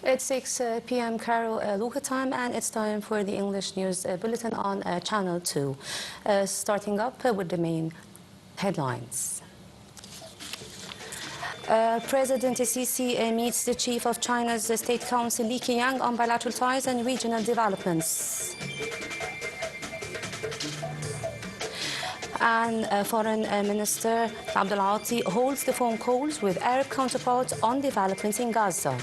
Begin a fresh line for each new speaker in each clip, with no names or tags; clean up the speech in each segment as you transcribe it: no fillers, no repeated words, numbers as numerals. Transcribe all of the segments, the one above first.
It's 6 p.m. Cairo local time, and it's time for the English news bulletin on Channel 2. Starting up with the main headlines. President Sisi meets the chief of China's State Council, Li Qiang, on bilateral ties and regional developments. And Foreign Minister Abdul Ati holds the phone calls with Arab counterparts on developments in Gaza.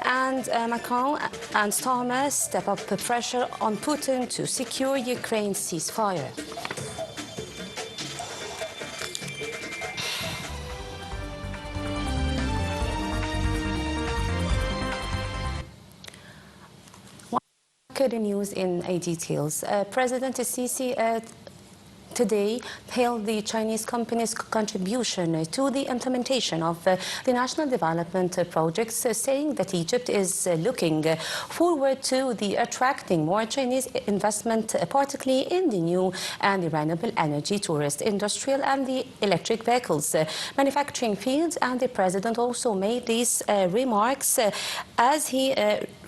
And Macron and Starmer step up the pressure on Putin to secure Ukraine's ceasefire. The news in details. President Sisi today hailed the Chinese company's contribution to the implementation of the national development projects, saying that Egypt is looking forward to attracting more Chinese investment, particularly in the new and renewable energy, tourist, industrial and the electric vehicles manufacturing fields. And the president also made these remarks as he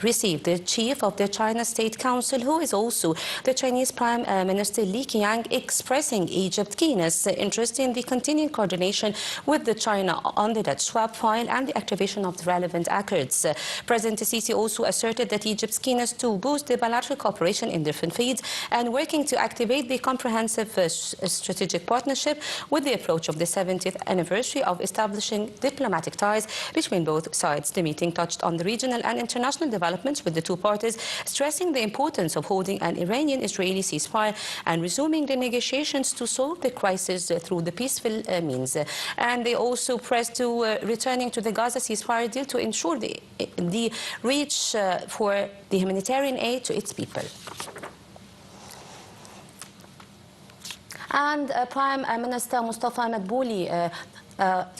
received the chief of the China State Council, who is also the Chinese Prime Minister Li Qiang, expressing Egypt's keenness interest in the continuing coordination with China on the debt swap file and the activation of the relevant accords. President Sisi also asserted that Egypt's keenness to boost the bilateral cooperation in different fields and working to activate the comprehensive strategic partnership with the approach of the 70th anniversary of establishing diplomatic ties between both sides. The meeting touched on the regional and international developments with the two parties, stressing the importance of holding an Iranian-Israeli ceasefire and resuming the negotiations to solve the crisis through the peaceful means. And they also pressed to returning to the Gaza ceasefire deal to ensure the reach for the humanitarian aid to its people. And Prime Minister Mustafa Madbouli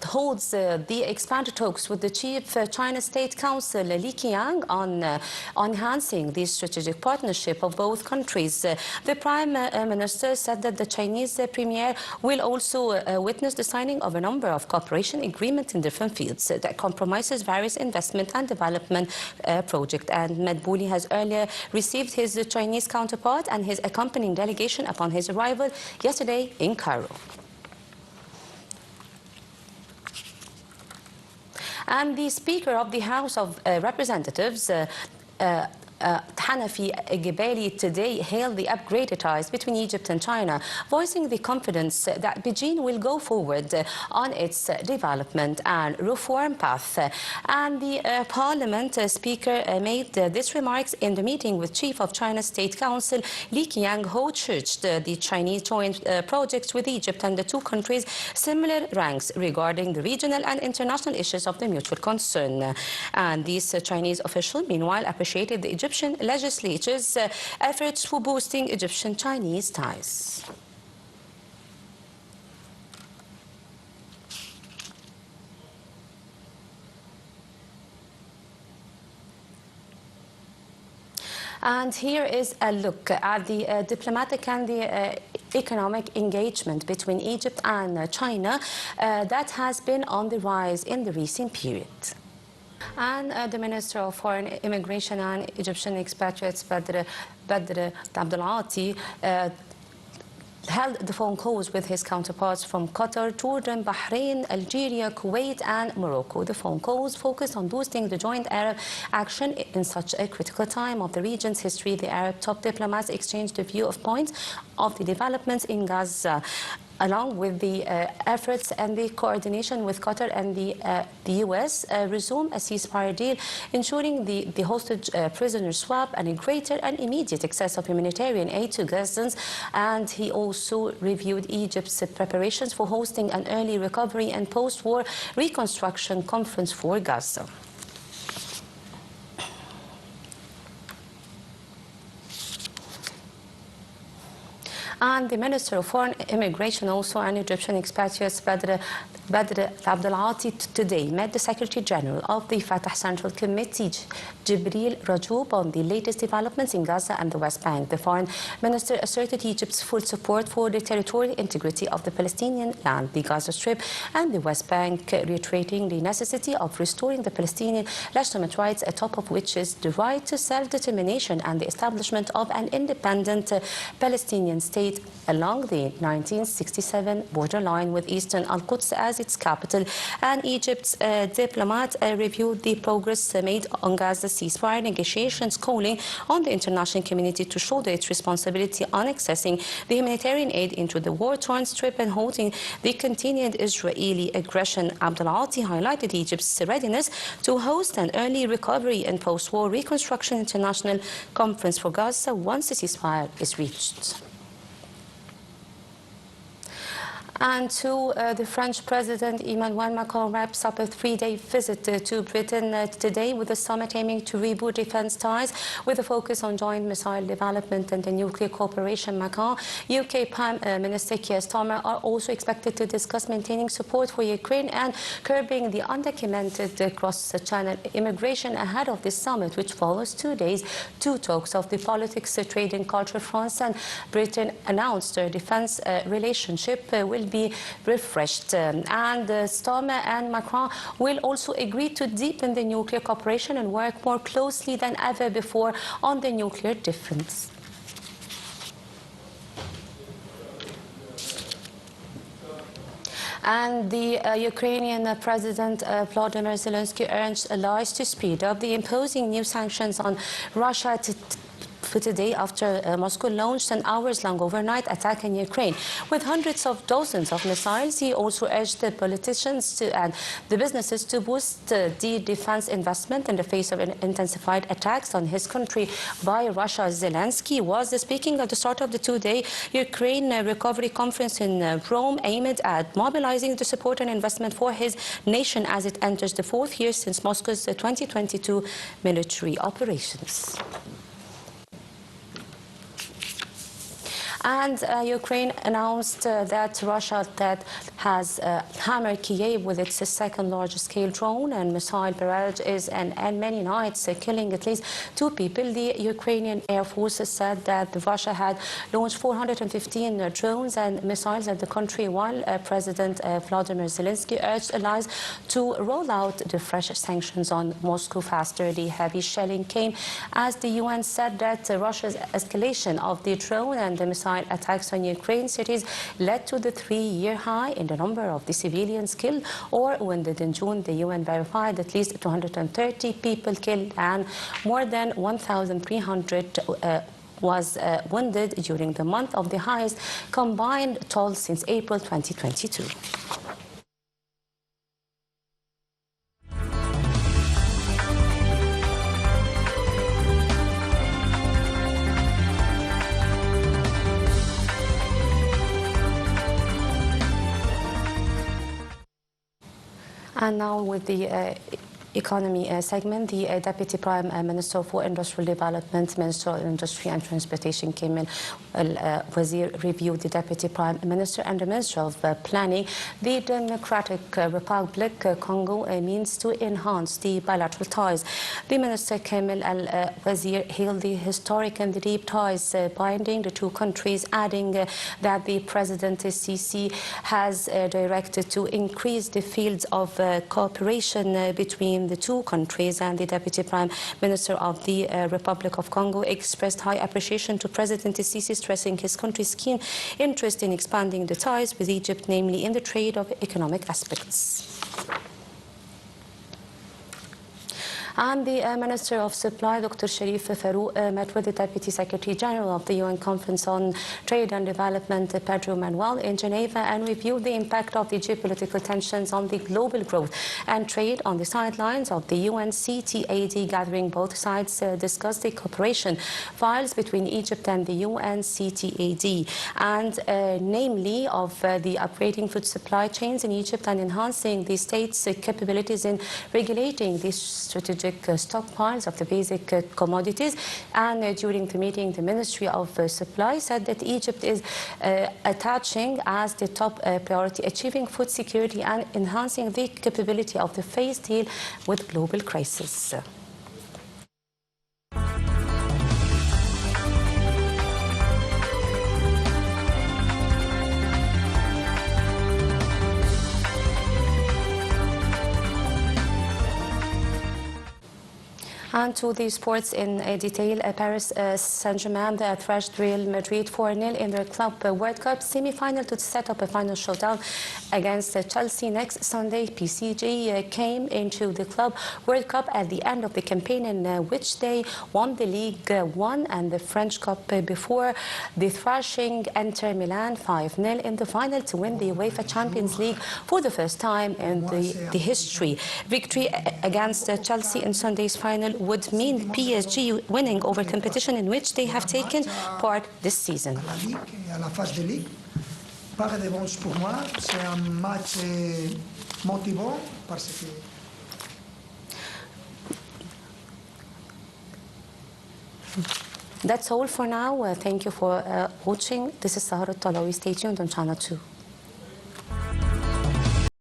holds the expanded talks with the chief China State Council, Li Qiang, on enhancing the strategic partnership of both countries. The Prime Minister said that the Chinese Premier will also witness the signing of a number of cooperation agreements in different fields that compromises various investment and development projects. And Madbouli has earlier received his Chinese counterpart and his accompanying delegation upon his arrival yesterday in Cairo. And the Speaker of the House of Representatives, Hanafi Gebali, today hailed the upgraded ties between Egypt and China, voicing the confidence that Beijing will go forward on its development and reform path. And the Parliament Speaker made these remarks in the meeting with Chief of China State Council Li Qiang, who urged the Chinese joint projects with Egypt and the two countries similar ranks regarding the regional and international issues of the mutual concern. And this Chinese official, meanwhile, appreciated the Egyptian legislature's efforts for boosting Egyptian-Chinese ties. And here is a look at the diplomatic and the economic engagement between Egypt and China that has been on the rise in the recent period. And the Minister of Foreign Immigration and Egyptian expatriates, Badr Abdul Ati, held the phone calls with his counterparts from Qatar, Jordan, Bahrain, Algeria, Kuwait and Morocco. The phone calls focused on boosting the joint Arab action in such a critical time of the region's history. The Arab top diplomats exchanged a view of points of the developments in Gaza, along with the efforts and the coordination with Qatar and the U.S. Resume a ceasefire deal, ensuring the hostage prisoner swap and a greater and immediate access of humanitarian aid to Gazans. And he also reviewed Egypt's preparations for hosting an early recovery and post-war reconstruction conference for Gaza. And the Minister of Foreign Immigration also and Egyptian expatriates, Badr Badr Abdelati today met the Secretary General of the Fatah Central Committee, Jibril Rajoub, on the latest developments in Gaza and the West Bank. The foreign minister asserted Egypt's full support for the territorial integrity of the Palestinian land, the Gaza Strip and the West Bank, reiterating the necessity of restoring the Palestinian legitimate rights, atop of which is the right to self-determination and the establishment of an independent Palestinian state along the 1967 borderline with eastern Al-Quds as its capital. And Egypt's diplomat reviewed the progress made on Gaza ceasefire negotiations, calling on the international community to shoulder its responsibility on accessing the humanitarian aid into the war-torn Strip and halting the continued Israeli aggression. Abdelati highlighted Egypt's readiness to host an early recovery and post-war reconstruction international conference for Gaza once the ceasefire is reached. And the French President Emmanuel Macron wraps up a three-day visit to Britain today, with the summit aiming to reboot defence ties with a focus on joint missile development and the nuclear cooperation. Macron, UK Prime Minister Keir Starmer are also expected to discuss maintaining support for Ukraine and curbing the undocumented cross-channel immigration ahead of this summit, which follows 2 days to talks of the politics, trade and culture. France and Britain announced their defence relationship will be refreshed, and Starmer and Macron will also agree to deepen the nuclear cooperation and work more closely than ever before on the nuclear difference. And the Ukrainian President Volodymyr Zelensky urged allies to speed up the imposing new sanctions on Russia for today, after Moscow launched an hours-long overnight attack in Ukraine with hundreds of dozens of missiles. He also urged the politicians and the businesses to boost the defense investment in the face of intensified attacks on his country by Russia. Zelensky was speaking at the start of the two-day Ukraine Recovery Conference in Rome, aimed at mobilizing the support and investment for his nation as it enters the fourth year since Moscow's 2022 military operations. And Ukraine announced that Russia has hammered Kiev with its second largest-scale drone and missile barrage and many nights, killing at least 2 people. The Ukrainian Air Force said that Russia had launched 415 drones and missiles at the country, while President Volodymyr Zelensky urged allies to roll out the fresh sanctions on Moscow faster. The heavy shelling came as the UN said that Russia's escalation of the drone and the missile attacks on Ukraine cities led to the 3-year high in the number of the civilians killed or wounded. In June, the UN verified at least 230 people killed and more than 1,300 was wounded during the month of the highest combined toll since April 2022. And now with the economy segment, the Deputy Prime Minister for Industrial Development, Minister of Industry and Transportation, Kamil Wazir, reviewed the Deputy Prime Minister and the Minister of Planning. The Democratic Republic Congo means to enhance the bilateral ties. The Minister Kamil Wazir hailed the historic and the deep ties binding the two countries, adding that the President Sisi has directed to increase the fields of cooperation between the two countries. And the Deputy Prime Minister of the Republic of Congo expressed high appreciation to President Sisi, stressing his country's keen interest in expanding the ties with Egypt, namely in the trade of economic aspects. And the Minister of Supply, Dr. Sharif Farouk, met with the Deputy Secretary General of the UN Conference on Trade and Development, Pedro Manuel, in Geneva, and reviewed the impact of the geopolitical tensions on the global growth and trade on the sidelines of the UNCTAD gathering. Both sides discussed the cooperation files between Egypt and the UNCTAD, and namely of the upgrading food supply chains in Egypt and enhancing the state's capabilities in regulating these strategic strategic stockpiles of the basic commodities. And during the meeting, the Ministry of Supply said that Egypt is attaching as the top priority achieving food security and enhancing the capability of the phase deal with global crisis. And to the sports in detail, Paris Saint-Germain thrashed Real Madrid 4-0 in their Club World Cup semi-final to set up a final showdown against Chelsea next Sunday. PSG came into the Club World Cup at the end of the campaign in which they won the League One and the French Cup before the thrashing Inter Milan 5-0 in the final to win the UEFA Champions League for the first time in the history. Victory against Chelsea in Sunday's final would mean PSG winning over competition in which they have taken part this season.
Pas de revanche pour moi, c'est un match motivant parce que
That's all for now. Thank you for watching. This is Sahar Al-Talawi. Stay tuned on Channel 2.